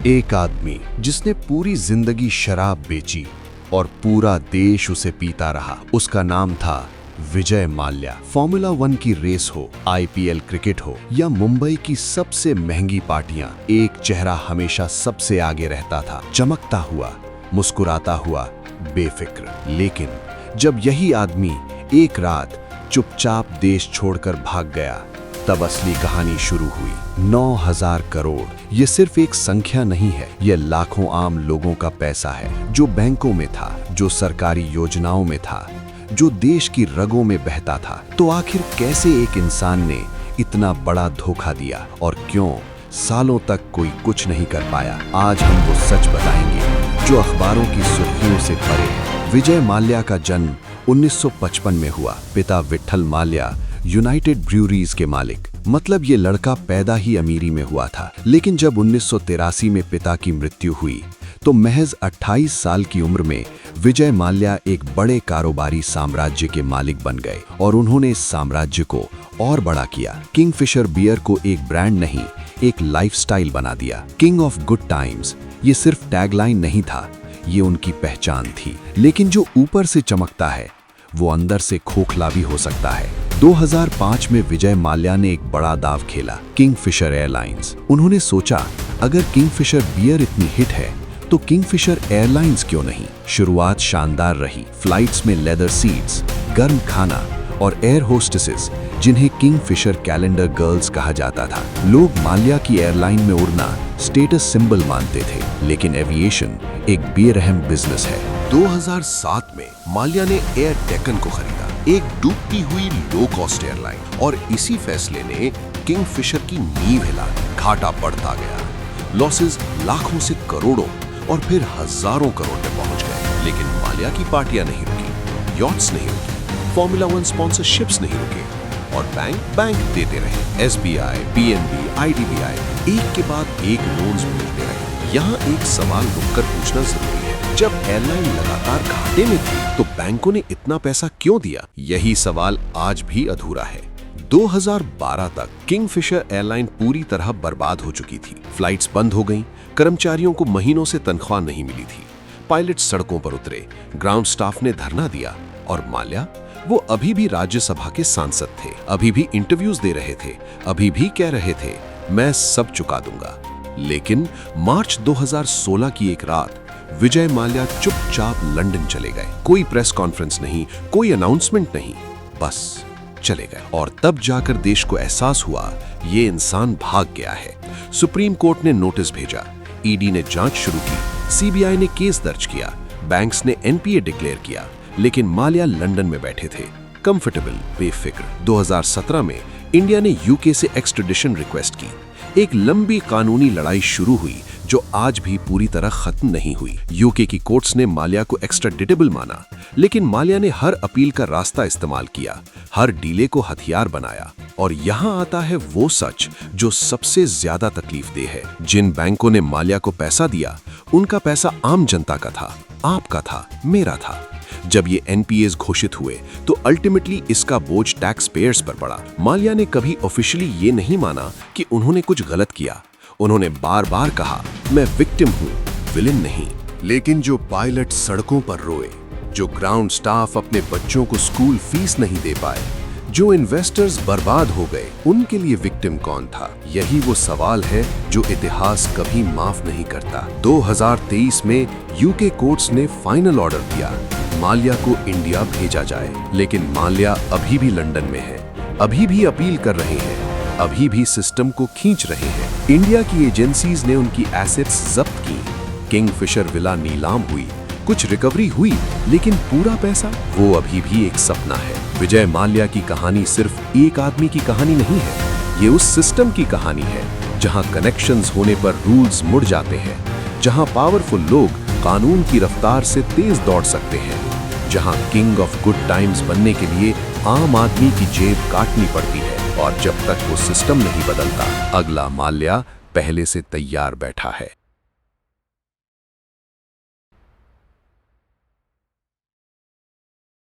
एक आदमी जिसने पूरी जिंदगी शराब बेची और पूरा देश उसे पीता रहा, उसका नाम था विजय माल्या। फॉर्मूला 1 की रेस हो, IPL क्रिकेट हो या मुंबई की सबसे महंगी पार्टियां, एक चेहरा हमेशा सबसे आगे रहता था, चमकता हुआ, मुस्कुराता हुआ, बेफिक्र। लेकिन जब यही आदमी एक रात चुपचाप देश छोड़कर भाग गया, तब असली कहानी शुरू हुई। 9,000 करोड़ ये सिर्फ एक संख्या नहीं है, ये लाखों आम लोगों का पैसा है, जो बैंकों में था, जो सरकारी योजनाओं में था, जो देश की रगों में बहता था। तो आखिर कैसे एक इंसान ने इतना बड़ा धोखा दिया और क्यों सालों तक कोई कुछ नहीं कर पाया? आज हम वो सच बताएंगे जो अखबारों की सुर्खियों से परे है। विजय माल्या का जन्म 1955 में हुआ। पिता विट्ठल माल्या यूनाइटेड ब्रूअरीज के मालिक, मतलब ये लड़का पैदा ही अमीरी में हुआ था। लेकिन जब 1983 में पिता की मृत्यु हुई तो महज 28 साल की उम्र में विजय माल्या एक बड़े कारोबारी साम्राज्य के मालिक बन गए और उन्होंने इस साम्राज्य को और बड़ा किया। किंगफिशर बियर को एक ब्रांड नहीं, एक लाइफस्टाइल बना दिया। किंग ऑफ गुड टाइम्स ये सिर्फ टैगलाइन नहीं था, ये उनकी पहचान थी। लेकिन जो ऊपर से चमकता है वो अंदर से खोखला भी हो सकता है। 2005 में विजय माल्या ने एक बड़ा दाव खेला, किंगफिशर एयरलाइंस। उन्होंने सोचा, अगर किंगफिशर बियर इतनी हिट है तो किंगफिशर एयरलाइंस क्यों नहीं? शुरुआत शानदार रही। फ्लाइट्स में लेदर सीट्स, गर्म खाना और एयर होस्टेसेस, जिन्हें किंगफिशर कैलेंडर गर्ल्स कहा जाता था। लोग माल्या की एयरलाइन में उड़ना स्टेटस सिंबल मानते थे। लेकिन एविएशन एक बेरहम बिजनेस है। 2007 में माल्या ने एयर डेक्कन को खरीदा, एक डूबती हुई लो कॉस्ट एयरलाइन, और इसी फैसले ने किंगफिशर की नींव हिला दी। घाटा बढ़ता गया, लॉसेस लाखों से करोड़ों और फिर हजारों करोड़ में पहुंच गए। लेकिन माल्या की पार्टियां नहीं रुकी, यॉट्स नहीं रुकी, फॉर्मूला 1 स्पॉन्सरशिप्स नहीं रुके और बैंक देते रहे। SBI, PNB, IDBI एक के बाद एक लोन्स मिलते रहे। यहाँ एक सवाल रुककर पूछना जरूरी है, जब एयरलाइन लगातार घाटे में थी तो बैंकों ने इतना पैसा क्यों दिया? यही सवाल आज भी अधूरा है। 2012 तक किंगफिशर एयरलाइन पूरी तरह बर्बाद हो चुकी थी। फ्लाइट्स बंद हो गईं, कर्मचारियों को महीनों से तनख्वाह नहीं मिली थी, पायलट सड़कों पर उतरे, ग्राउंड स्टाफ ने धरना दिया और माल्या, वो अभी भी राज्यसभा के सांसद थे, अभी भी इंटरव्यूज दे रहे थे, अभी भी कह रहे थे मैं सब चुका दूंगा। लेकिन मार्च 2016 की एक रात विजय माल्या चुपचाप लंदन चले गए। कोई प्रेस कॉन्फ्रेंस नहीं, कोई अनाउंसमेंट नहीं, बस चले गए। और तब जाकर देश को एहसास हुआ ये इंसान भाग गया है। सुप्रीम कोर्ट ने नोटिस भेजा, ED ने जांच शुरू की, CBI ने केस दर्ज किया, बैंक्स ने NPA डिक्लेयर किया, लेकिन माल्या लंदन में बैठे थे, कंफर्टेबल, बेफिक्र। 2017 में इंडिया ने UK से एक्सट्रेडिशन रिक्वेस्ट की। एक लंबी कानूनी लड़ाई शुरू हुई जो आज भी पूरी तरह खत्म नहीं हुई। UK की कोर्ट्स ने माल्या को एक्स्ट्राडिटेबल माना, लेकिन माल्या ने हर अपील का रास्ता इस्तेमाल किया, हर डीले को हथियार बनाया। और यहाँ आता है वो सच जो सबसे ज्यादा तकलीफदेह है। जिन बैंकों ने माल्या को पैसा दिया, उनका पैसा आम जनता का था, आपका था, मेरा था। जब ये NPAs घोषित हुए तो अल्टीमेटली इसका बोझ टैक्स पेयर्स पर पड़ा। माल्या ने कभी ऑफिशियली ये नहीं माना कि उन्होंने कुछ गलत किया। उन्होंने बार बार कहा, मैं विक्टिम हूँ, विलेन नहीं। लेकिन जो पायलट सड़कों पर रोए, जो ग्राउंड स्टाफ अपने बच्चों को स्कूल फीस नहीं दे पाए, जो इन्वेस्टर्स बर्बाद हो गए, उनके लिए विक्टिम कौन था? यही वो सवाल है जो इतिहास कभी माफ नहीं करता। 2023 में UK कोर्ट्स ने फाइनल ऑर्डर दिया, माल्या को इंडिया भेजा जाए। लेकिन माल्या अभी भी लंदन में है, अभी भी अपील कर रहे हैं, अभी भी सिस्टम को खींच रहे हैं। इंडिया की एजेंसीज ने उनकी एसेट्स जब्त की, किंगफिशर विला नीलाम हुई, कुछ रिकवरी हुई, लेकिन पूरा पैसा वो अभी भी एक सपना है। विजय माल्या की कहानी सिर्फ एक आदमी की कहानी नहीं है, ये उस सिस्टम की कहानी है जहां कनेक्शंस होने पर रूल्स मुड़ जाते हैं, जहां पावरफुल लोग कानून की रफ्तार से तेज दौड़ सकते हैं, जहां किंग ऑफ गुड टाइम्स बनने के लिए आम आदमी की जेब काटनी पड़ती है। और जब तक वो सिस्टम नहीं बदलता, अगला माल्या पहले से तैयार बैठा है।